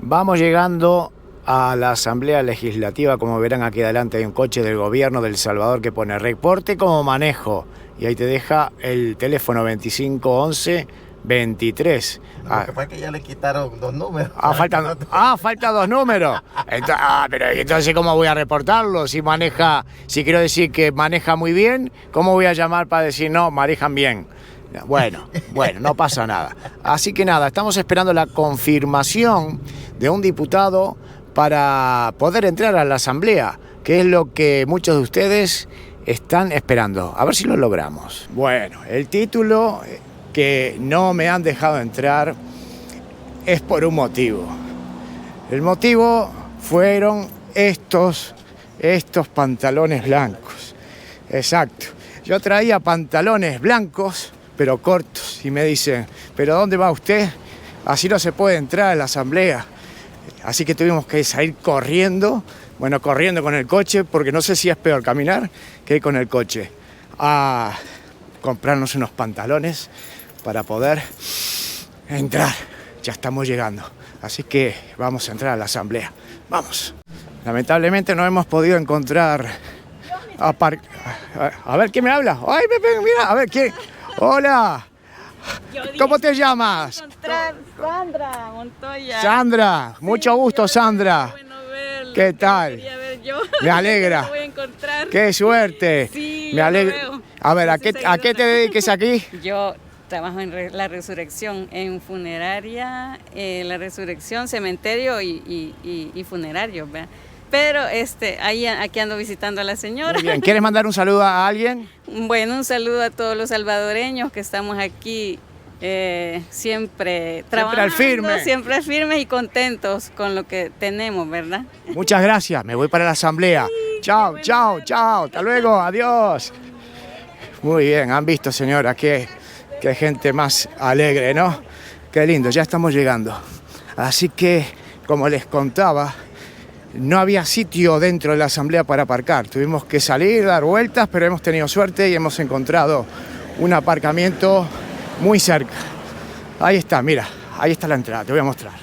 Vamos llegando a la Asamblea Legislativa. Como verán, aquí adelante hay un coche del gobierno de El Salvador que pone reporte como manejo. Y ahí te deja el teléfono 2511-23. Lo que pasa es que ya le quitaron 2 números. Falta 2 números. Pero entonces, ¿cómo voy a reportarlo? Si quiero decir que maneja muy bien, ¿cómo voy a llamar para decir no, manejan bien? Bueno, no pasa nada. Así que nada, estamos esperando la confirmación de un diputado para poder entrar a la asamblea, que es lo que muchos de ustedes están esperando. A ver si lo logramos. Bueno, el título que no me han dejado entrar es por un motivo. El motivo fueron estos pantalones blancos. Exacto. Yo traía pantalones blancos, pero cortos, y me dicen, ¿pero dónde va usted? Así no se puede entrar a la asamblea. Así que tuvimos que salir corriendo con el coche, porque no sé si es peor caminar que ir con el coche, a comprarnos unos pantalones para poder entrar. Ya estamos llegando, así que vamos a entrar a la asamblea. Vamos. Lamentablemente no hemos podido encontrar a ver, ¿quién me habla? Ay, mira, a ver, ¿quién? Hola. ¿Cómo te llamas? Sandra Montoya. Sandra, mucho gusto, Sandra. Bueno verlo. ¿Qué tal? Ver yo. Me alegra. Lo voy a encontrar. Qué suerte. Sí, me alegra. Veo. A ver, ¿a qué te dediques aquí? Yo trabajo en la Resurrección, en funeraria, la Resurrección, cementerio y funerario, ¿verdad? Pero aquí ando visitando a la señora. Muy bien. ¿Quieres mandar un saludo a alguien? Bueno, un saludo a todos los salvadoreños que estamos aquí siempre trabajando, siempre firmes y contentos con lo que tenemos, ¿verdad? Muchas gracias. Me voy para la asamblea. Sí, chao. Hasta luego. Adiós. Muy bien. Han visto, señora, qué gente más alegre, ¿no? Qué lindo. Ya estamos llegando. Así que, como les contaba, no había sitio dentro de la asamblea para aparcar. Tuvimos que salir, dar vueltas, pero hemos tenido suerte y hemos encontrado un aparcamiento muy cerca. Ahí está, mira, ahí está la entrada, te voy a mostrar.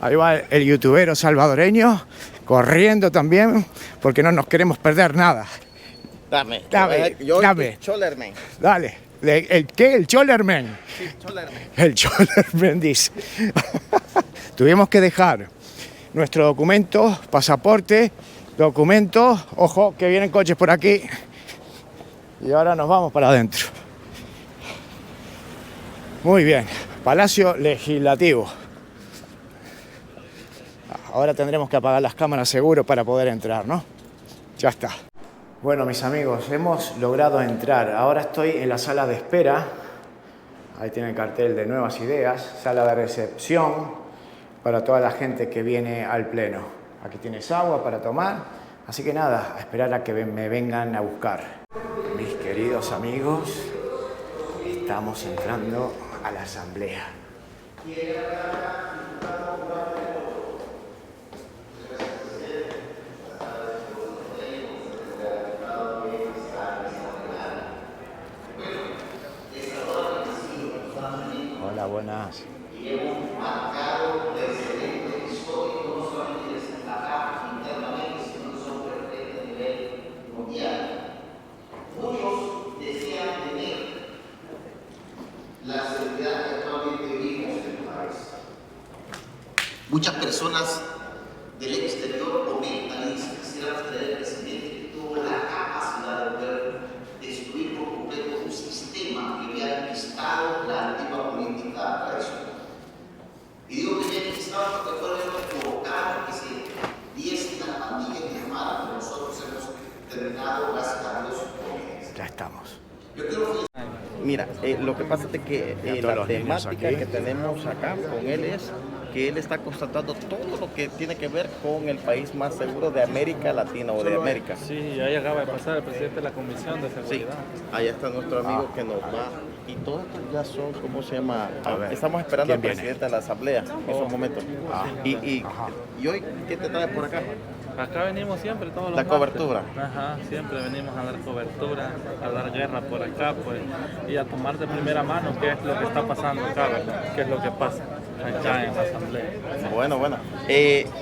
Ahí va el youtubero salvadoreño, corriendo también, porque no nos queremos perder nada. Dame. Cholerman. Dale. ¿El qué? ¿El Cholerman? Sí, Cholerman. El Cholerman dice. Tuvimos que dejar nuestro documento, pasaporte, documento. Ojo, que vienen coches por aquí. Y ahora nos vamos para adentro. Muy bien, Palacio Legislativo. Ahora tendremos que apagar las cámaras seguro para poder entrar, ¿no? Ya está. Bueno, mis amigos, hemos logrado entrar. Ahora estoy en la sala de espera. Ahí tiene el cartel de Nuevas Ideas, sala de recepción para toda la gente que viene al pleno. Aquí tienes agua para tomar, así que nada, a esperar a que me vengan a buscar. Mis queridos amigos, estamos entrando a la asamblea. Hola, buenas. Muchas personas del exterior comentan y dicen que quisiera traer el presidente que tuvo la capacidad de poder destruir por completo un sistema que había enquistado la antigua política tradicional. Y digo que había enquistado porque fue lo que provocaron que se diesen las pandillas que llamaran, pero nosotros hemos terminado, gracias a Dios, con eso. Ya estamos. Yo quiero Mira, lo que pasa es que la temática que tenemos acá con él es que él está constatando todo lo que tiene que ver con el país más seguro de América Latina o de América. Sí, ahí acaba de pasar el presidente de la Comisión de Seguridad. Sí, allá está nuestro amigo que nos va. Y todos estos ya son, ¿cómo se llama? A ver, estamos esperando al ¿quién presidente viene? de la asamblea en esos momentos. Y hoy, ¿qué te trae por acá? Acá venimos siempre, todos los La martes. cobertura. Ajá, siempre venimos a dar cobertura, a dar guerra por acá, pues, y a tomar de primera mano qué es lo que está pasando acá, ¿verdad? Qué es lo que pasa. acá en la asamblea. Bueno.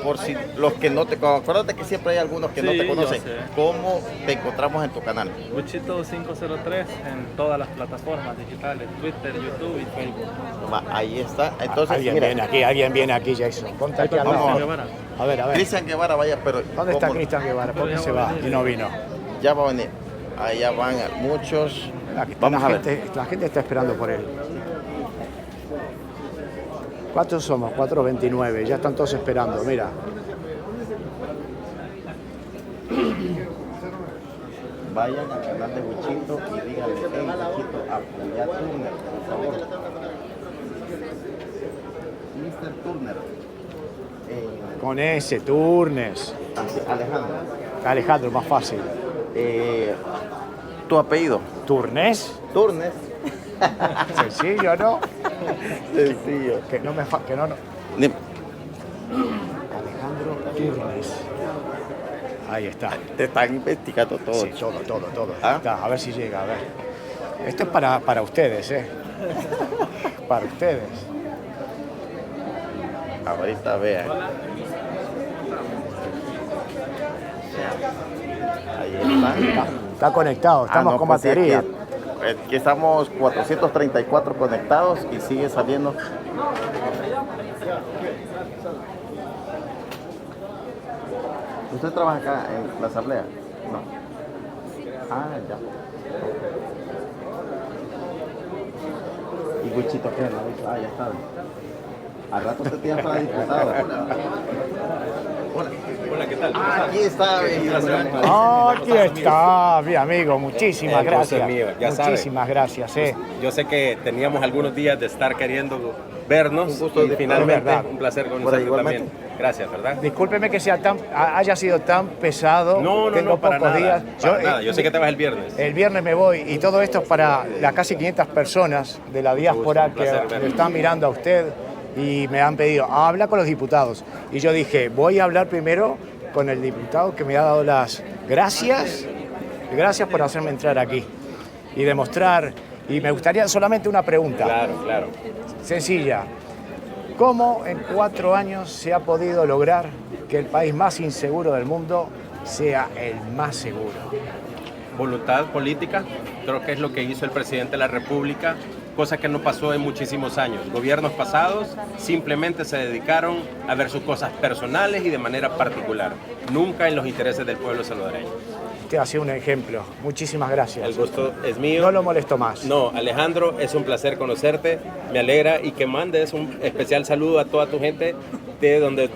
Por si los que no te conocen, acuérdate que siempre hay algunos que no Sí, te conocen. yo sé. ¿Cómo te encontramos en tu canal? Wichito 503 en todas las plataformas digitales, Twitter, YouTube y Facebook. Va, ahí está. Entonces, Alguien viene aquí, Jason. Ponte aquí al Vamos. lado. Guevara. A ver. Cristian Guevara, vaya, pero ¿Dónde está ¿cómo? Cristian Guevara? ¿Por qué se va? Y no vino. Ya va a venir. Allá van muchos. Vamos a ver. La gente está esperando por él. ¿Cuántos somos? 429. Ya están todos esperando, mira. Vayan al canal de Wichito y díganle, hey Wichito, apoya a Turner, por favor. Mr. Turner. Con ese, Turnes. Alejandro, más fácil. ¿Tu apellido? ¿Turnes? Turnes. Sencillo, ¿no? Sencillo. Que no me que no. Ni- Alejandro Turnes. Ahí está. Te están investigando todo. Sí, todo. ¿Ah? Está, a ver si llega, a ver. Esto es para ustedes, ¿eh? Para ustedes. Ahorita vean. Ahí está. Está conectado, estamos con pues sí, batería. aquí estamos 434 conectados y sigue saliendo. ¿Usted trabaja acá en la asamblea? No. Ah, ya. ¿Y Wichito qué? Ah, ya está. Al rato te tiras para diputado. Hola, ¿qué tal? Aquí está. Aquí está, mi amigo. Muchísimas El gusto gracias. es mío, ya sabe. Muchísimas gracias. Yo sé que teníamos algunos días de estar queriendo vernos Un gusto y de- finalmente es verdad. un placer Bueno, conocerte igualmente. también. Gracias, ¿verdad? Discúlpeme que haya sido tan pesado. No, Tengo para pocos nada. días. Para nada. Yo sé que te vas el viernes. El viernes me voy y todo esto es para las casi 500 personas de la diáspora un placer que verte. lo están mirando a usted y me han pedido, habla con los diputados. Y yo dije, voy a hablar primero con el diputado que me ha dado las gracias. Gracias por hacerme entrar aquí y demostrar. Y me gustaría solamente una pregunta. Claro. Sencilla. ¿Cómo en 4 años se ha podido lograr que el país más inseguro del mundo sea el más seguro? Voluntad política, creo que es lo que hizo el presidente de la República, cosa que no pasó en muchísimos años. Gobiernos pasados simplemente se dedicaron a ver sus cosas personales y de manera particular, nunca en los intereses del pueblo salvadoreño. Usted ha sido un ejemplo. Muchísimas gracias. El gusto es mío. No lo molesto más. No, Alejandro, es un placer conocerte, me alegra y que mandes un especial saludo a toda tu gente de donde has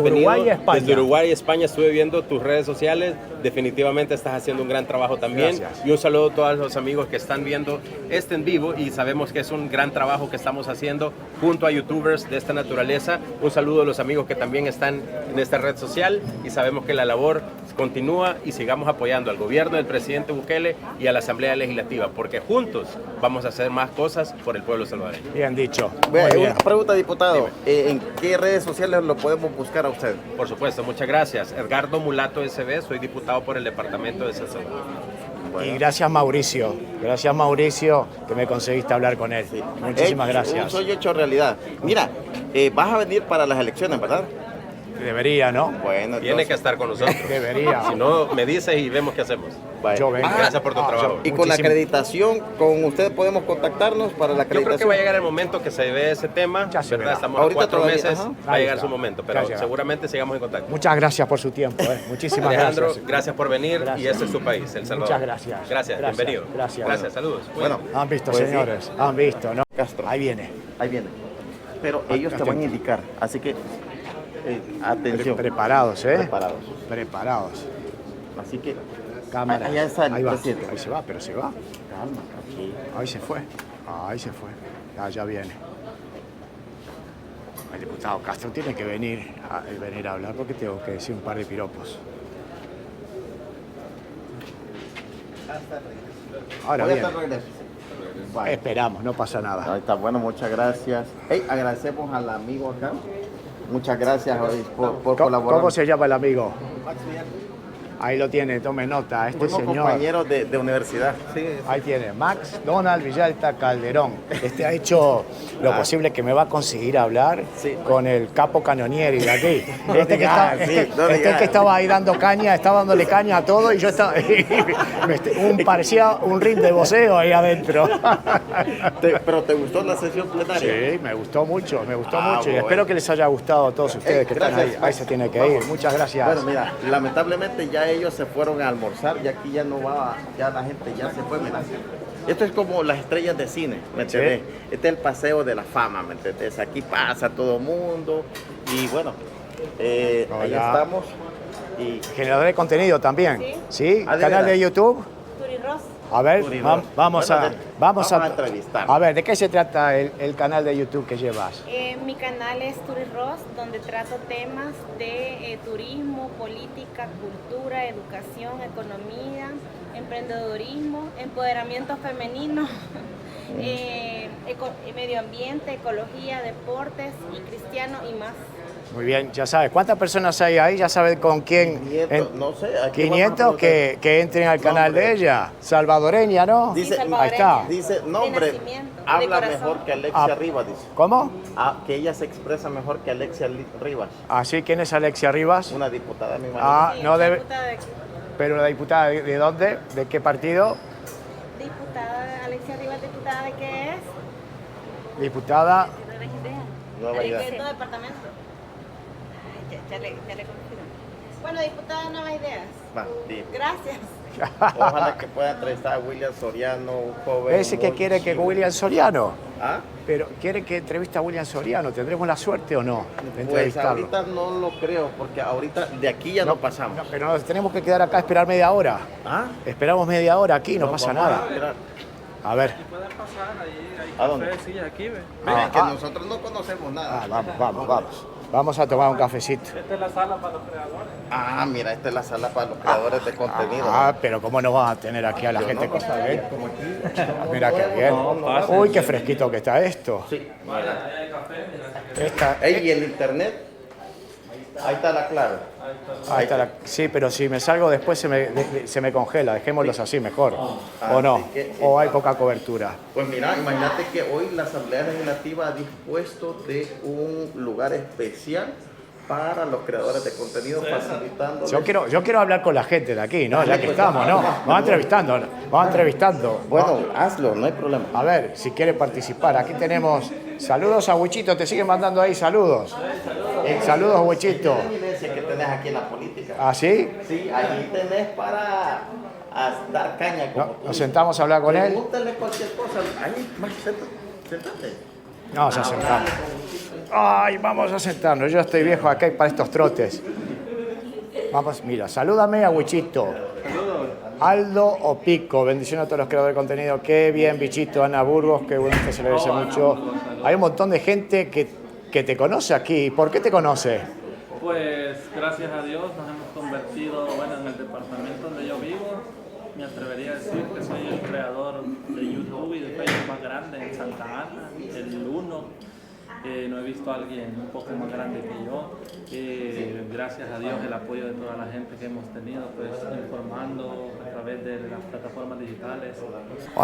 venido. Uruguay y España. Desde Uruguay y España estuve viendo tus redes sociales, definitivamente estás haciendo un gran trabajo también. Gracias. Y un saludo a todos los amigos que están viendo este en vivo y sabemos que es un gran trabajo que estamos haciendo junto a youtubers de esta naturaleza. Un saludo a los amigos que también están en esta red social y sabemos que la labor continúa y sigamos apoyando al gobierno del presidente Bukele y a la Asamblea Legislativa, porque juntos vamos a hacer más cosas por el pueblo salvadoreño. Bien dicho. Vea, Muy bien. una pregunta, diputado. ¿En qué redes sociales lo podemos buscar a usted? Por supuesto, muchas gracias. Edgardo Mulato SB, soy diputado por el departamento de San Salvador. Y gracias Mauricio. Gracias Mauricio que me conseguiste hablar con él. Muchísimas Un gracias. sueño hecho realidad. Mira, vas a venir para las elecciones, ¿verdad? Debería, ¿no? Bueno, Tiene que estar con nosotros. Debería. Si no, me dices y vemos qué hacemos. Vaya. Yo vengo. Gracias por tu trabajo. Y con la Muchísimas- acreditación, con usted podemos contactarnos para la Yo creo que acreditación. va a llegar el momento que se ve ese tema, Ya se ¿verdad? verá. Estamos Ahorita a 4 todavía, meses, ajá. va a Ahí llegar está. su momento, Ya pero llega. seguramente sigamos en contacto. Muchas gracias por su tiempo. Muchísimas Alejandro, gracias. gracias por venir y Gracias. este es tu país, El Salvador. Muchas gracias. Gracias, Gracias, bienvenido. gracias. Saludos. Bueno, Han visto, pues sí. señores. Han visto, ¿no? Castro. Ahí viene. Ahí viene. Pero ellos te van a indicar, así que atención. Preparados, ¿eh? Preparados. Preparados. Así que Cámara. allá está el Ahí va. presidente. Ahí se va, pero se va. calma, aquí. Ahí se fue. Ahí se fue. Ya viene. El diputado Castro tiene que venir a hablar porque tengo que decir un par de piropos. Ahora Voy a bien, estar regreso. Bye. esperamos, no pasa nada. Ahí está, bueno, muchas gracias. Hey, agradecemos al amigo acá. Muchas gracias hoy por colaborar. ¿Cómo se llama el amigo? Ahí lo tiene, tome nota, este Fuimos señor. compañeros de universidad. Sí, Ahí tiene, Max Donald Villalta Calderón. Este ha hecho lo posible que me va a conseguir hablar Sí. con el capo Canonieri de aquí. Este que, digas, está- sí, este- no este digas. que estaba ahí dando caña, estaba dándole caña a todo y yo estaba... parecía un ring de boxeo ahí adentro. ¿Pero te gustó la sesión plenaria? Sí, me gustó mucho, Y bueno. espero que les haya gustado a todos ustedes que están ahí. Gracias. Ahí se tiene que ir. Muchas gracias. Bueno, mira, lamentablemente ya ellos se fueron a almorzar y aquí ya no va, ya la gente ya se fue, mira. Esto es como las estrellas de cine, ¿me entiendes? Sí. Este es el paseo de la fama, ¿me entiendes? Aquí pasa todo el mundo y bueno, ahí Hola. estamos. Y Generador de contenido también. ¿Sí? Ah, ¿de ¿Canal de veras? YouTube? A ver, Turidor. vamos Bueno, a... Vamos a entrevistar. A ver, ¿de qué se trata el canal de YouTube que llevas? Mi canal es Turirros, donde trato temas de turismo, política, cultura, educación, economía, emprendedorismo, empoderamiento femenino, medio ambiente, ecología, deportes y cristiano y más. Muy bien, ya sabes. ¿Cuántas personas hay ahí? Ya sabes con quién. 500, no sé, aquí 500 vamos a que entren al canal de ella. Salvadoreña, ¿no? Dice- Ahí está. Dice, no De hombre, nacimiento, de habla corazón. mejor que Alexia Ah. Rivas, dice. ¿Cómo? Que ella se expresa mejor que Alexia Rivas, Así, ¿quién es Alexia Rivas? una diputada, mi madre. Ah, Sí, no debe. diputada de aquí. Pero la diputada, ¿de dónde? ¿De qué partido? Diputada, Alexia Rivas, diputada de qué es? Diputada. Nueva idea. ¿De qué departamento? Ya le confirmo. Bueno, diputada de Nuevas Ideas. Va, di. Gracias. Ojalá que pueda entrevistar a William Soriano, un joven. Ese que muy quiere que chivo. William Soriano. ¿Ah? Pero quiere que entreviste a William Soriano. ¿Tendremos la suerte o no de Pues entrevistarlo? ahorita no lo creo, porque ahorita de aquí ya no pasamos. No, pero nos tenemos que quedar acá a esperar media hora. ¿Ah? Esperamos media hora aquí, no pasa vamos a nada. esperar. A ver. Pueden pasar, ahí ¿A hay dónde? café, sillas aquí, ve. Mira, que Ah. nosotros no conocemos nada. Vamos. Vamos a tomar un cafecito. Esta es la sala para los creadores. Ah, mira, esta es la sala para los creadores de contenido. Pero ¿cómo no vas a tener aquí a la gente con sabía. Mira qué bien. pasa. Uy, qué fresquito que está esto. Sí, mira. Esta, Ey, y el internet, ahí está la clave. ahí está sí, pero si me salgo después se me congela. Dejémoslos así mejor. ¿O no? Así que- ¿O hay poca cobertura? Pues mira, imagínate que hoy la Asamblea Legislativa ha dispuesto de un lugar especial para los creadores de contenido, facilitando. Yo quiero hablar con la gente de aquí, ¿no? Ya que estamos, ¿no? Vamos entrevistando. Bueno, hazlo, no hay problema. A ver, si quiere participar. Aquí tenemos saludos a Huichito. Te siguen mandando ahí saludos. Saludos, Huichito. La evidencia que tenés aquí en la política. ¿Ah, sí? Sí, ahí tenés para dar caña. Como tú. Nos sentamos a hablar con él. Pregúntale cualquier cosa. Ahí, Max, sentate. Vamos a sentarnos. Ay, vamos a sentarnos. Yo estoy viejo acá para estos trotes. Vamos, mira, salúdame a Huichito. Aldo Opico, bendición a todos los creadores de contenido. Qué bien, bichito. Ana Burgos, qué bueno que se le dice mucho. Hay un montón de gente que te conoce aquí. ¿Por qué te conoce? Pues gracias a Dios nos hemos convertido, bueno, en el departamento donde yo vivo, me atrevería a decir que soy el creador de YouTube y de Facebook más grande en Santa Ana, el uno. No he visto a alguien un poco más grande que yo. Gracias a Dios el apoyo de toda la gente que hemos tenido, pues informando a través de las plataformas digitales.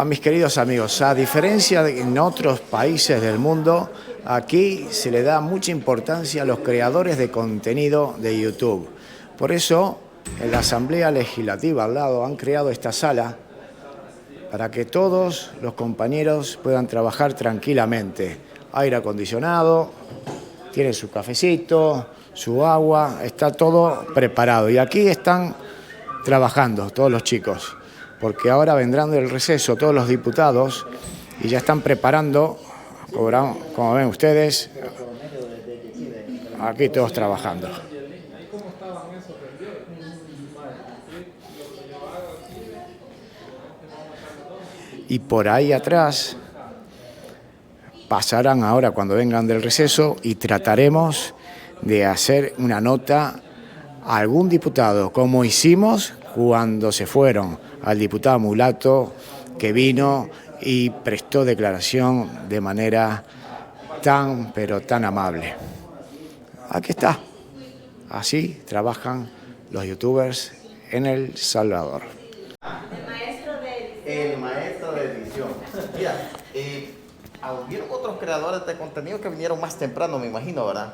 Mis queridos amigos, a diferencia de en otros países del mundo, aquí se le da mucha importancia a los creadores de contenido de YouTube. Por eso, en la Asamblea Legislativa al lado han creado esta sala para que todos los compañeros puedan trabajar tranquilamente. Aire acondicionado, tienen su cafecito, su agua, está todo preparado. Y aquí están trabajando todos los chicos, porque ahora vendrán del receso todos los diputados y ya están preparando, como ven ustedes, aquí todos trabajando. Y por ahí atrás pasarán ahora cuando vengan del receso y trataremos de hacer una nota a algún diputado, como hicimos cuando se fueron, al diputado Mulato, que vino y prestó declaración de manera tan, pero tan amable. Aquí está. Así trabajan los youtubers en El Salvador. El maestro de edición. Mira, hubieron otros creadores de contenido que vinieron más temprano, me imagino, ¿verdad?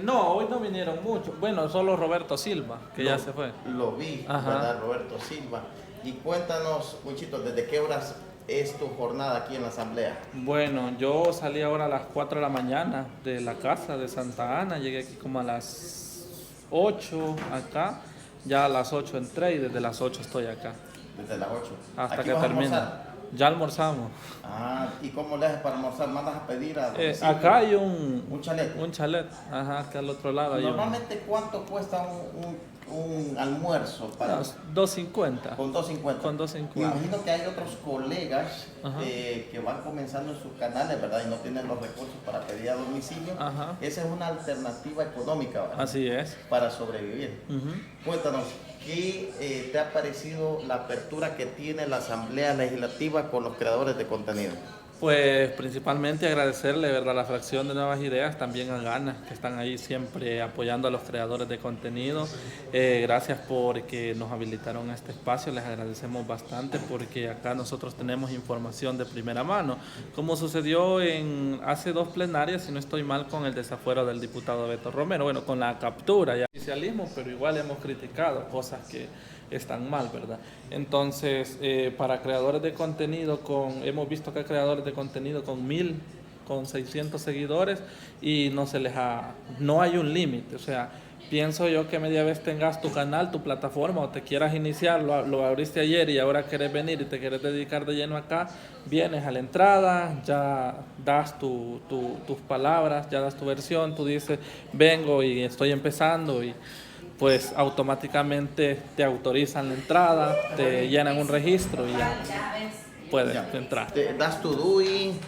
No, hoy no vinieron muchos. Bueno, solo Roberto Silva, que ya se fue. Lo vi, Ajá. ¿verdad? Roberto Silva. Y cuéntanos, Wichito, ¿desde qué horas es tu jornada aquí en la asamblea? Bueno, yo salí ahora a las 4 de la mañana de la casa de Santa Ana. Llegué aquí como a las 8 acá. Ya a las 8 entré y desde las 8 estoy acá. Desde las 8. Hasta ¿Aquí que vas a termine. almorzar? Ya almorzamos. Ah, ¿y cómo le haces para almorzar? ¿Mandas a pedir a domicilio? Acá hay un chalet. Un chalet, ajá, que al otro lado hay Normalmente, ¿cuánto cuesta un almuerzo para 2.50. con 2.50? Con 2.50. Me imagino que hay otros colegas Ajá. que van comenzando en sus canales, ¿verdad? Y no tienen los recursos para pedir a domicilio. Ajá. Esa es una alternativa económica, ¿verdad? Así es. Para sobrevivir. Ujú. Cuéntanos, ¿qué te ha parecido la apertura que tiene la Asamblea Legislativa con los creadores de contenido? Pues principalmente agradecerle, ¿verdad?, a la fracción de Nuevas Ideas, también a Gana, que están ahí siempre apoyando a los creadores de contenido. Gracias porque nos habilitaron este espacio, les agradecemos bastante porque acá nosotros tenemos información de primera mano, como sucedió hace 2 plenarias, si no estoy mal, con el desafuero del diputado Beto Romero, bueno, con la captura y oficialismo, pero igual hemos criticado cosas que están mal, ¿verdad? Entonces, para creadores de contenido, hemos visto que hay creadores de contenido con 1,000, con 600 seguidores y no hay un límite, o sea, pienso yo que media vez tengas tu canal, tu plataforma o te quieras iniciar, lo abriste ayer y ahora quieres venir y te quieres dedicar de lleno acá, vienes a la entrada, ya das tus palabras, ya das tu versión, tú dices, vengo y estoy empezando y pues automáticamente te autorizan la entrada, te llenan un registro y ya puedes entrar. ¿Das tu DUI?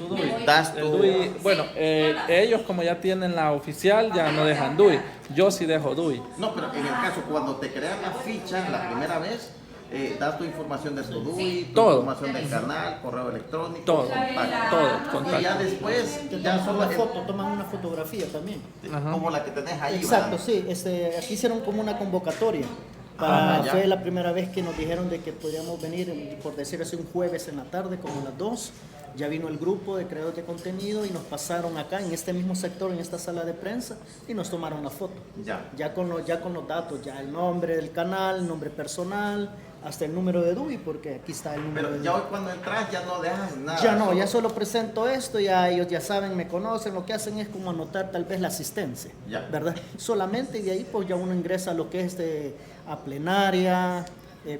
¿Das tu DUI? Bueno, ellos como ya tienen la oficial ya no dejan DUI, yo sí dejo DUI. No, pero en el caso cuando te crean la ficha la primera vez, das tu información de tu DUI, tu todo, información del canal, correo electrónico, todo, contacto. Y ya después, ya solo toman una fotografía también. Como la que tenés ahí. Exacto, ¿verdad? sí. Aquí hicieron como una convocatoria. Fue la primera vez que nos dijeron de que podíamos venir, por decir así, un jueves en la tarde, como a las 2. Ya vino el grupo de creadores de contenido y nos pasaron acá en este mismo sector, en esta sala de prensa, y nos tomaron la foto. Ya con los datos, ya el nombre del canal, el nombre personal, hasta el número de DUI, porque aquí está el número de DUI. Pero ya hoy cuando entras ya no dejas nada. Ya no, ya solo presento esto, ya ellos ya saben, me conocen, lo que hacen es como anotar tal vez la asistencia, ¿verdad? Solamente de ahí pues ya uno ingresa a lo que es a plenaria,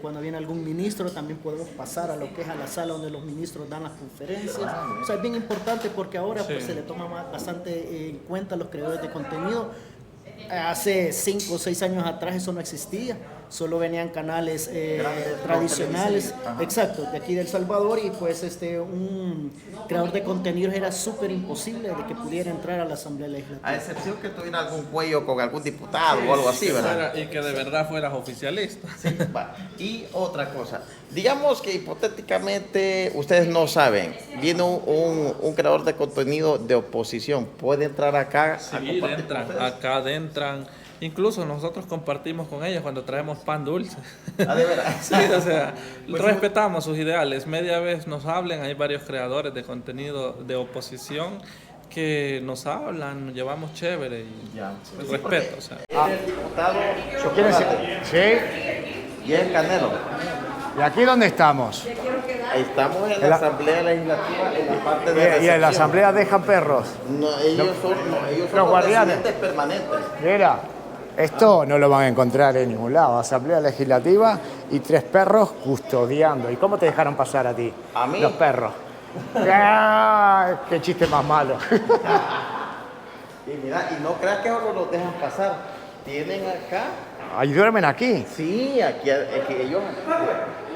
cuando viene algún ministro también podemos pasar a lo que es a la sala donde los ministros dan las conferencias. O sea, es bien importante porque ahora pues se le toma bastante en cuenta a los creadores de contenido. Hace 5 o 6 años atrás eso no existía, solo venían canales tradicionales, exacto, de aquí de El Salvador, y pues un creador de contenidos era súper imposible de que pudiera entrar a la Asamblea Legislativa. A excepción que tuviera algún cuello con algún diputado o algo así, ¿verdad? Y que de verdad fueras oficialista. Sí, va. Y otra cosa, digamos que hipotéticamente ustedes no saben, viene un creador de contenido de oposición, ¿puede entrar acá? Sí, acá entran. Incluso nosotros compartimos con ellos cuando traemos pan dulce. ¿Ah, de verdad? Sí, o sea, respetamos sus ideales. Media vez nos hablan, hay varios creadores de contenido de oposición que nos hablan, nos llevamos chévere y respeto. O sea. El diputado Sí. y el Canelo. ¿Y aquí dónde estamos? Estamos en la Asamblea Legislativa en la parte de recepción. ¿Y en la Asamblea dejan perros? No, ellos son los guardianes residentes permanentes. Mira, esto no lo van a encontrar en ningún lado. Asamblea Legislativa y 3 perros custodiando. ¿Y cómo te dejaron pasar a ti? ¿A mí? Los perros. ¡Ah! ¡Qué chiste más malo! Y mira, y no creas que solo los dejan pasar. Tienen acá. ¿Ahí duermen aquí? Sí, aquí ellos.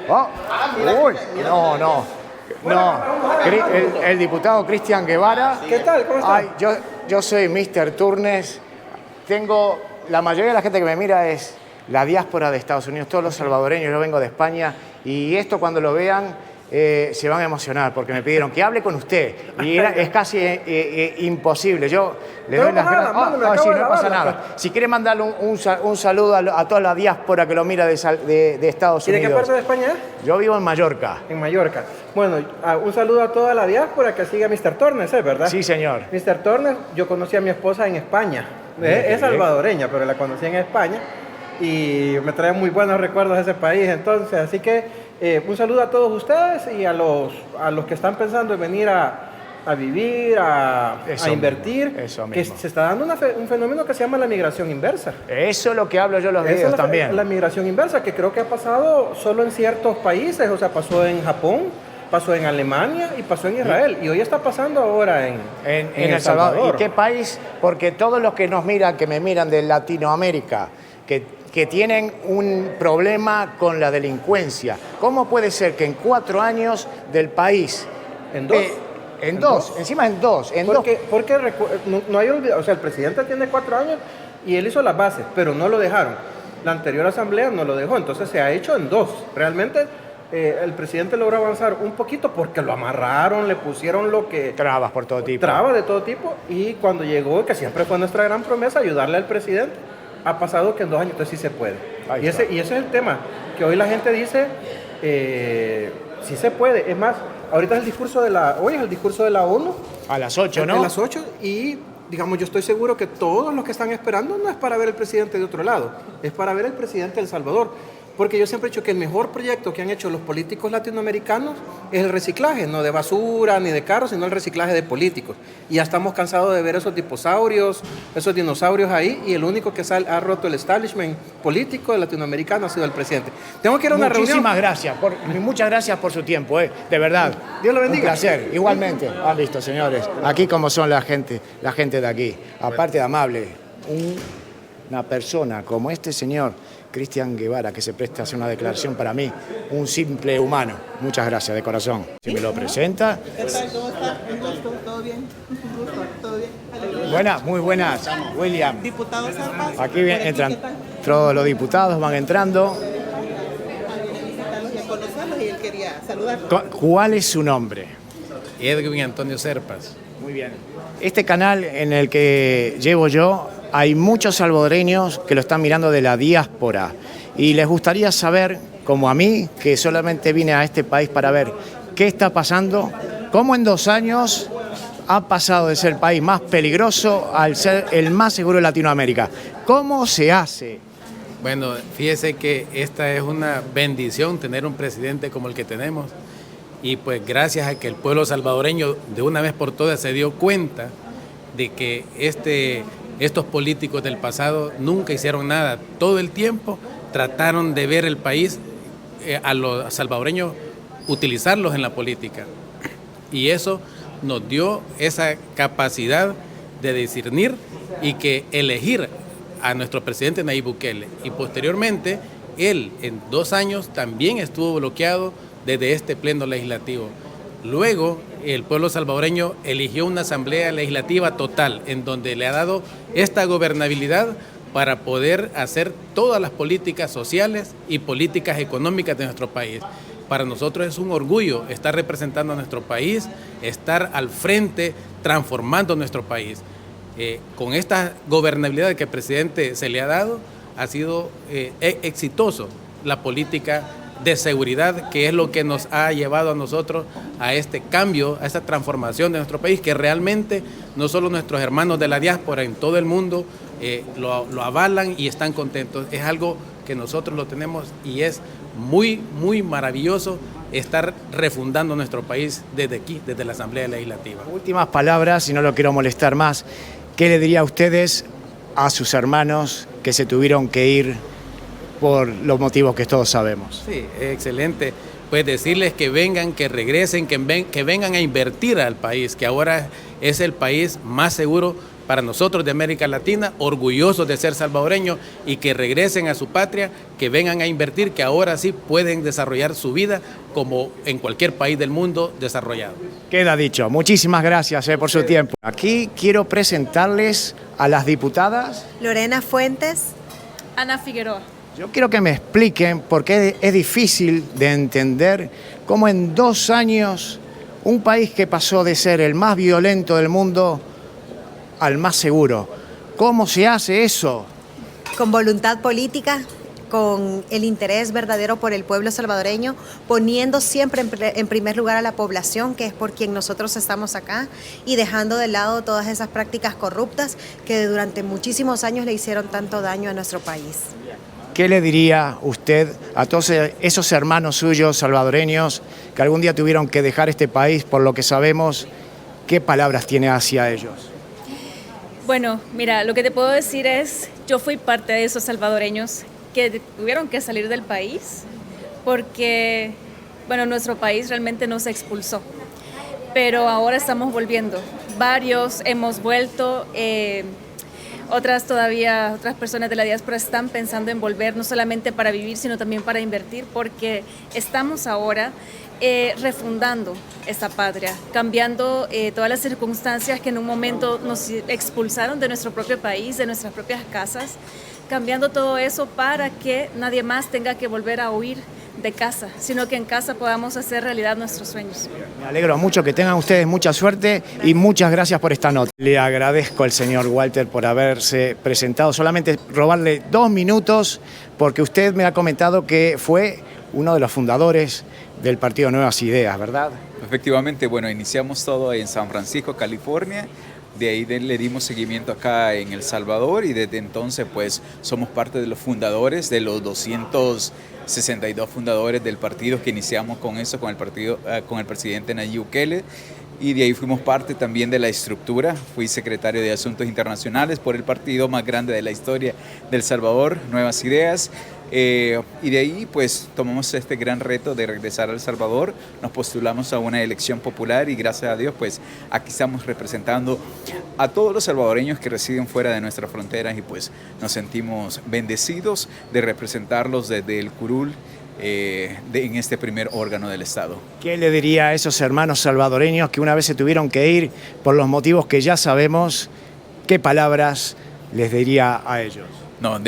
Oh, mira, uy, mira. no. El diputado Cristian Guevara. ¿Qué tal? ¿Cómo estás? Ay, yo soy Mr. Turnes. La mayoría de la gente que me mira es la diáspora de Estados Unidos, todos los salvadoreños. Yo vengo de España y esto cuando lo vean se van a emocionar porque me pidieron que hable con usted y es casi imposible. Yo le doy las gracias. No pasa nada. Si quiere mandarle un saludo a toda la diáspora que lo mira de Estados Unidos. ¿Y de qué parte de España es? Yo vivo en Mallorca. En Mallorca. Bueno, un saludo a toda la diáspora que sigue a Mr. Tornes, ¿verdad? Sí, señor. Mr. Tornes, yo conocí a mi esposa en España. Es salvadoreña, pero la conocí en España y me trae muy buenos recuerdos de ese país. Entonces, así que un saludo a todos ustedes y a los que están pensando en venir a vivir, a invertir, que se está dando un fenómeno que se llama la migración inversa. Eso es lo que hablo yo los videos también. La migración inversa, que creo que ha pasado solo en ciertos países, o sea, pasó en Japón, pasó en Alemania y pasó en Israel. Y hoy está pasando ahora en El Salvador. ¿Y qué país? Porque todos los que nos miran, que me miran de Latinoamérica, que tienen un problema con la delincuencia. ¿Cómo puede ser que en 4 años del país... ¿En dos? Encima en dos. Porque no hay olvidado, o sea, el presidente tiene 4 años y él hizo las bases, pero no lo dejaron. La anterior asamblea no lo dejó, entonces se ha hecho en 2. Realmente el presidente logró avanzar un poquito porque lo amarraron, le pusieron lo que... Trabas por todo tipo. Trabas de todo tipo, y cuando llegó, que siempre fue nuestra gran promesa, ayudarle al presidente, ha pasado que en 2 años entonces sí se puede. Y ese es el tema, que hoy la gente dice, sí se puede. Es más, ahorita es el discurso de la ONU. A las 8, ¿no? A las 8, y digamos, yo estoy seguro que todos los que están esperando no es para ver el presidente de otro lado, es para ver el presidente de El Salvador. Porque yo siempre he dicho que el mejor proyecto que han hecho los políticos latinoamericanos es el reciclaje, no de basura ni de carros, sino el reciclaje de políticos. Y ya estamos cansados de ver esos dinosaurios ahí, y el único que ha roto el establishment político latinoamericano ha sido el presidente. Tengo que ir a una reunión. Muchas gracias por su tiempo, de verdad. Dios lo bendiga. Un placer, igualmente. Listo, señores. Aquí como son la gente de aquí. Aparte de amable, una persona como este señor Cristian Guevara, que se presta a hacer una declaración para mí, un simple humano. Muchas gracias, de corazón. Si me lo presenta. ¿Qué tal? ¿Cómo está? Un gusto, ¿todo bien? Un gusto, ¿todo bien? Buenas, muy buenas, William. Diputado Zarpas. Aquí entran todos los diputados, van entrando. Y a conocerlos, y él quería saludarlos. ¿Cuál es su nombre? Edwin Antonio Serpas. Muy bien. Este canal en el que llevo yo, hay muchos salvadoreños que lo están mirando de la diáspora y les gustaría saber, como a mí, que solamente vine a este país para ver qué está pasando, cómo en 2 años ha pasado de ser el país más peligroso al ser el más seguro de Latinoamérica. ¿Cómo se hace? Bueno, fíjese que esta es una bendición tener un presidente como el que tenemos, y pues gracias a que el pueblo salvadoreño de una vez por todas se dio cuenta de que estos políticos del pasado nunca hicieron nada. Todo el tiempo trataron de ver el país, a los salvadoreños, utilizarlos en la política. Y eso nos dio esa capacidad de discernir y que elegir a nuestro presidente Nayib Bukele. Y posteriormente, él en 2 años también estuvo bloqueado desde este pleno legislativo. Luego, el pueblo salvadoreño eligió una asamblea legislativa total, en donde le ha dado esta gobernabilidad para poder hacer todas las políticas sociales y políticas económicas de nuestro país. Para nosotros es un orgullo estar representando a nuestro país, estar al frente, transformando nuestro país. Con esta gobernabilidad que el presidente se le ha dado, ha sido exitoso la política de seguridad, que es lo que nos ha llevado a nosotros a este cambio, a esta transformación de nuestro país, que realmente no solo nuestros hermanos de la diáspora en todo el mundo lo avalan y están contentos. Es algo que nosotros lo tenemos y es muy, muy maravilloso estar refundando nuestro país desde aquí, desde la Asamblea Legislativa. Últimas palabras, y no lo quiero molestar más. ¿Qué le diría a ustedes a sus hermanos que se tuvieron que ir por los motivos que todos sabemos? Sí, excelente. Pues decirles que vengan, que regresen, que vengan a invertir al país, que ahora es el país más seguro para nosotros de América Latina, orgullosos de ser salvadoreños, y que regresen a su patria, que vengan a invertir, que ahora sí pueden desarrollar su vida como en cualquier país del mundo desarrollado. Queda dicho. Muchísimas gracias por su tiempo. Aquí quiero presentarles a las diputadas. Lorena Fuentes. Ana Figueroa. Yo quiero que me expliquen, porque es difícil de entender cómo en 2 años un país que pasó de ser el más violento del mundo al más seguro. ¿Cómo se hace eso? Con voluntad política, con el interés verdadero por el pueblo salvadoreño, poniendo siempre en primer lugar a la población, que es por quien nosotros estamos acá, y dejando de lado todas esas prácticas corruptas que durante muchísimos años le hicieron tanto daño a nuestro país. ¿Qué le diría usted a todos esos hermanos suyos salvadoreños que algún día tuvieron que dejar este país por lo que sabemos? ¿Qué palabras tiene hacia ellos? Bueno, mira, lo que te puedo decir es, yo fui parte de esos salvadoreños que tuvieron que salir del país porque, bueno, nuestro país realmente nos expulsó. Pero ahora estamos volviendo. Varios hemos vuelto. Otras personas de la diáspora están pensando en volver, no solamente para vivir, sino también para invertir, porque estamos ahora refundando esta patria, cambiando todas las circunstancias que en un momento nos expulsaron de nuestro propio país, de nuestras propias casas, cambiando todo eso para que nadie más tenga que volver a huir de casa, sino que en casa podamos hacer realidad nuestros sueños. Me alegro mucho, que tengan ustedes mucha suerte y muchas gracias por esta nota. Le agradezco al señor Walter por haberse presentado, solamente robarle 2 minutos, porque usted me ha comentado que fue uno de los fundadores del partido Nuevas Ideas, ¿verdad? Efectivamente, bueno, iniciamos todo en San Francisco, California. De ahí le dimos seguimiento acá en El Salvador y desde entonces pues somos parte de los fundadores, de los 262 fundadores del partido que iniciamos con eso, con el presidente Nayib Bukele, y de ahí fuimos parte también de la estructura. Fui secretario de Asuntos Internacionales por el partido más grande de la historia de El Salvador, Nuevas Ideas. Y de ahí pues tomamos este gran reto de regresar a El Salvador, nos postulamos a una elección popular y gracias a Dios pues aquí estamos representando a todos los salvadoreños que residen fuera de nuestras fronteras y pues nos sentimos bendecidos de representarlos desde el curul en este primer órgano del Estado. ¿Qué le diría a esos hermanos salvadoreños que una vez se tuvieron que ir por los motivos que ya sabemos? ¿Qué palabras les diría a ellos? No,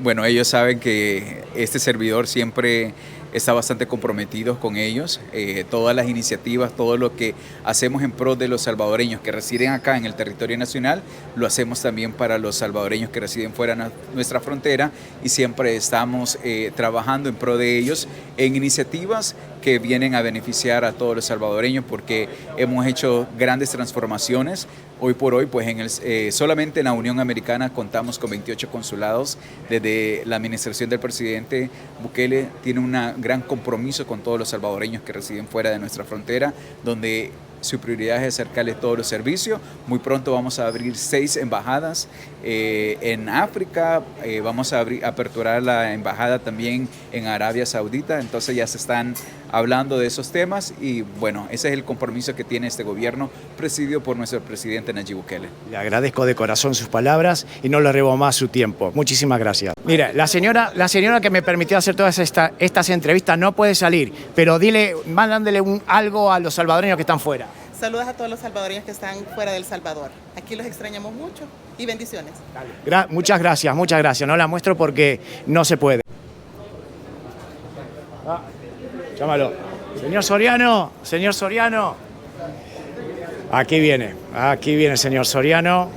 bueno, ellos saben que este servidor siempre está bastante comprometido con ellos. Todas las iniciativas, todo lo que hacemos en pro de los salvadoreños que residen acá en el territorio nacional, lo hacemos también para los salvadoreños que residen fuera de nuestra frontera y siempre estamos trabajando en pro de ellos en iniciativas que vienen a beneficiar a todos los salvadoreños porque hemos hecho grandes transformaciones. Hoy por hoy, pues solamente en la Unión Americana contamos con 28 consulados. Desde la administración del presidente Bukele tiene un gran compromiso con todos los salvadoreños que residen fuera de nuestra frontera, donde su prioridad es acercarles todos los servicios. Muy pronto vamos a abrir 6 embajadas en África, vamos a aperturar la embajada también en Arabia Saudita, entonces ya se están hablando de esos temas y bueno, ese es el compromiso que tiene este gobierno presidido por nuestro presidente Nayib Bukele. Le agradezco de corazón sus palabras y no le robo más su tiempo. Muchísimas gracias. Mira, la señora que me permitió hacer todas estas entrevistas no puede salir, pero mándale algo a los salvadoreños que están fuera. Saludos a todos los salvadoreños que están fuera del Salvador. Aquí los extrañamos mucho y bendiciones. Muchas gracias, muchas gracias. No la muestro porque no se puede. Llámalo. Señor Soriano. Aquí viene el señor Soriano.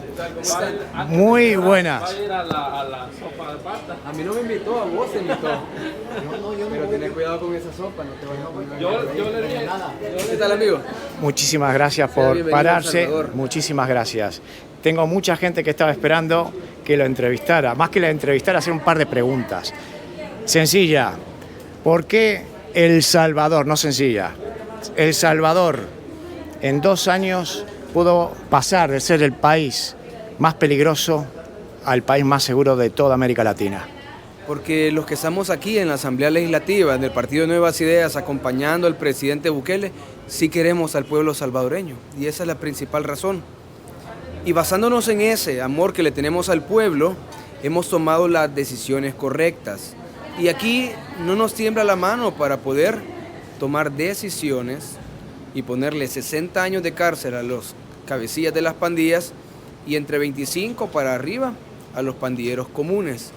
Muy buenas. ¿Va a ir a la sopa de pasta? A mí no me invitó, a vos te invitó. Yo pero tenés cuidado con esa sopa, no te vayas a poner. Yo le dije nada. ¿Qué tal, amigo? Muchísimas gracias por pararse. Muchísimas gracias. Tengo mucha gente que estaba esperando que lo entrevistara. Más que la entrevistara, hacer un par de preguntas. Sencilla. ¿Por qué El Salvador? No sencilla. El Salvador en 2 años pudo pasar de ser el país más peligroso al país más seguro de toda América Latina. Porque los que estamos aquí en la Asamblea Legislativa del Partido Nuevas Ideas acompañando al presidente Bukele, sí queremos al pueblo salvadoreño y esa es la principal razón. Y basándonos en ese amor que le tenemos al pueblo, hemos tomado las decisiones correctas. Y aquí no nos tiembla la mano para poder tomar decisiones y ponerle 60 años de cárcel a los cabecillas de las pandillas y entre 25 para arriba a los pandilleros comunes.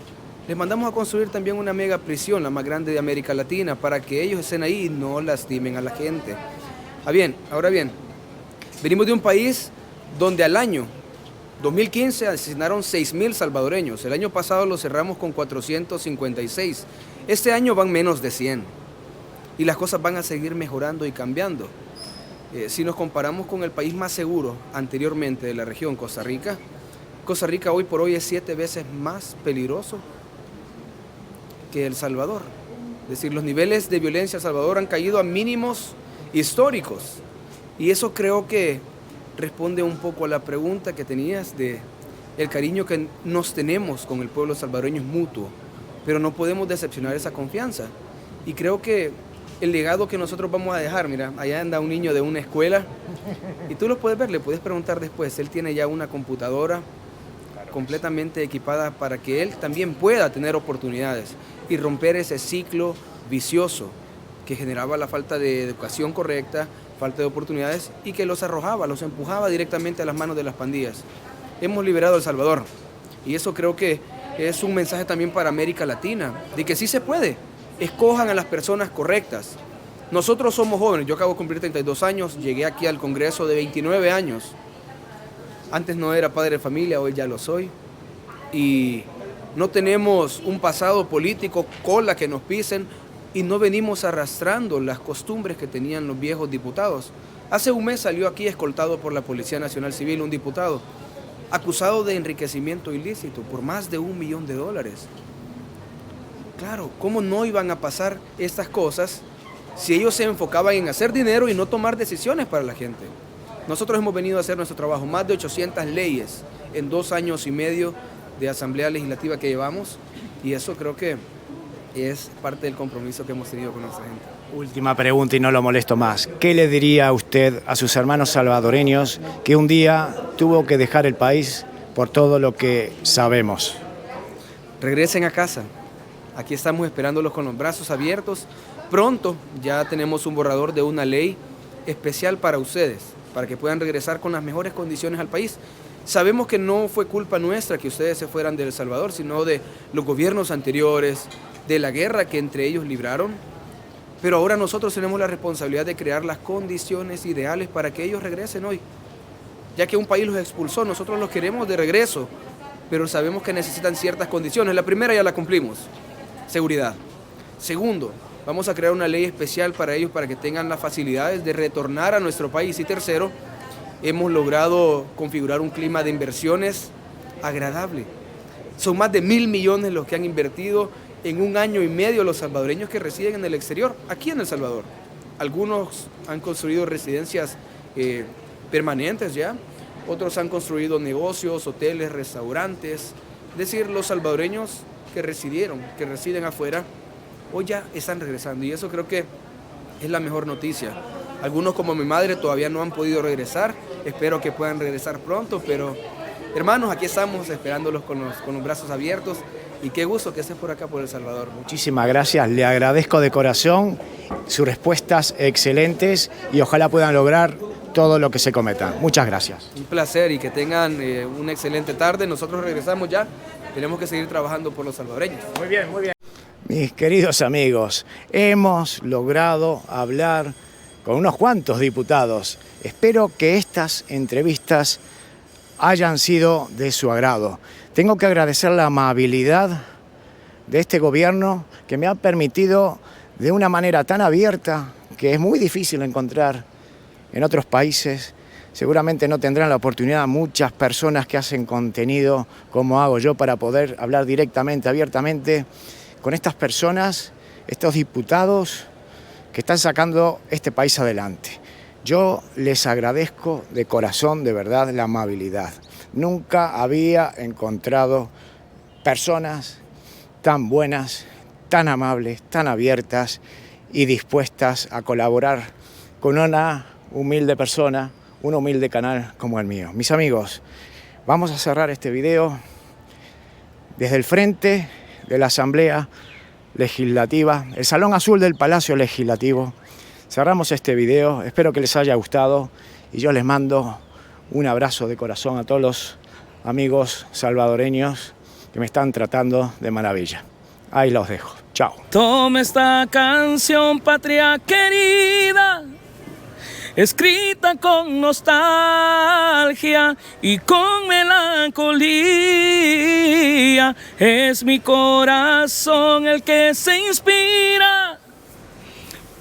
Les mandamos a construir también una mega prisión, la más grande de América Latina, para que ellos estén ahí y no lastimen a la gente. Ahora bien, venimos de un país donde al año 2015 asesinaron 6,000 salvadoreños. El año pasado lo cerramos con 456. Este año van menos de 100. Y las cosas van a seguir mejorando y cambiando. Si nos comparamos con el país más seguro anteriormente de la región, Costa Rica hoy por hoy es 7 veces más peligroso que El Salvador. Es decir, los niveles de violencia en El Salvador han caído a mínimos históricos. Y eso creo que responde un poco a la pregunta que tenías de el cariño que nos tenemos con el pueblo salvadoreño es mutuo, pero no podemos decepcionar esa confianza. Y creo que el legado que nosotros vamos a dejar, mira, allá anda un niño de una escuela y tú lo puedes ver, le puedes preguntar después, él tiene ya una computadora completamente equipada para que él también pueda tener oportunidades y romper ese ciclo vicioso que generaba la falta de educación correcta, falta de oportunidades y que los arrojaba, los empujaba directamente a las manos de las pandillas. Hemos liberado a El Salvador y eso creo que es un mensaje también para América Latina, de que sí se puede, escojan a las personas correctas. Nosotros somos jóvenes, yo acabo de cumplir 32 años, llegué aquí al Congreso de 29 años. Antes no era padre de familia, hoy ya lo soy. Y no tenemos un pasado político, cola que nos pisen, y no venimos arrastrando las costumbres que tenían los viejos diputados. Hace un mes salió aquí escoltado por la Policía Nacional Civil un diputado acusado de enriquecimiento ilícito por más de $1 millón. Claro, ¿cómo no iban a pasar estas cosas si ellos se enfocaban en hacer dinero y no tomar decisiones para la gente? Nosotros hemos venido a hacer nuestro trabajo, más de 800 leyes en 2 años y medio de Asamblea Legislativa que llevamos, y eso creo que es parte del compromiso que hemos tenido con nuestra gente. Última pregunta y no lo molesto más. ¿Qué le diría usted a sus hermanos salvadoreños que un día tuvo que dejar el país por todo lo que sabemos? Regresen a casa. Aquí estamos esperándolos con los brazos abiertos. Pronto ya tenemos un borrador de una ley especial para ustedes, para que puedan regresar con las mejores condiciones al país. Sabemos que no fue culpa nuestra que ustedes se fueran de El Salvador, sino de los gobiernos anteriores, de la guerra que entre ellos libraron, pero ahora nosotros tenemos la responsabilidad de crear las condiciones ideales para que ellos regresen hoy. Ya que un país los expulsó, nosotros los queremos de regreso, pero sabemos que necesitan ciertas condiciones. La primera ya la cumplimos, seguridad. Segundo, vamos a crear una ley especial para ellos para que tengan las facilidades de retornar a nuestro país. Y tercero, hemos logrado configurar un clima de inversiones agradable. Son más de 1.000 millones los que han invertido en 1 año y medio los salvadoreños que residen en el exterior, aquí en El Salvador. Algunos han construido residencias permanentes ya, otros han construido negocios, hoteles, restaurantes. Es decir, los salvadoreños que residen afuera, hoy ya están regresando y eso creo que es la mejor noticia. Algunos como mi madre todavía no han podido regresar, espero que puedan regresar pronto, pero hermanos, aquí estamos esperándolos con los brazos abiertos. Y qué gusto que estés por acá, por El Salvador. Muchísimas gracias, le agradezco de corazón sus respuestas excelentes y ojalá puedan lograr todo lo que se cometa. Muchas gracias. Un placer y que tengan una excelente tarde. Nosotros regresamos ya, tenemos que seguir trabajando por los salvadoreños. Muy bien, muy bien. Mis queridos amigos, hemos logrado hablar con unos cuantos diputados. Espero que estas entrevistas hayan sido de su agrado. Tengo que agradecer la amabilidad de este gobierno que me ha permitido de una manera tan abierta que es muy difícil encontrar en otros países. Seguramente no tendrán la oportunidad muchas personas que hacen contenido como hago yo para poder hablar directamente, abiertamente con estas personas, estos diputados que están sacando este país adelante. Yo les agradezco de corazón, de verdad, la amabilidad. Nunca había encontrado personas tan buenas, tan amables, tan abiertas y dispuestas a colaborar con una humilde persona, un humilde canal como el mío. Mis amigos, vamos a cerrar este video desde el frente de la Asamblea Legislativa, el Salón Azul del Palacio Legislativo. Cerramos este video, espero que les haya gustado y yo les mando un abrazo de corazón a todos los amigos salvadoreños que que me están tratando de maravilla. Ahí los dejo. Chao. Toma esta canción, patria querida, escrita con nostalgia y con melancolía. Es mi corazón el que se inspira,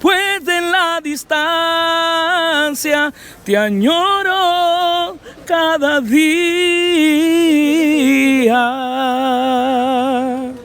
pues en la distancia te añoro cada día.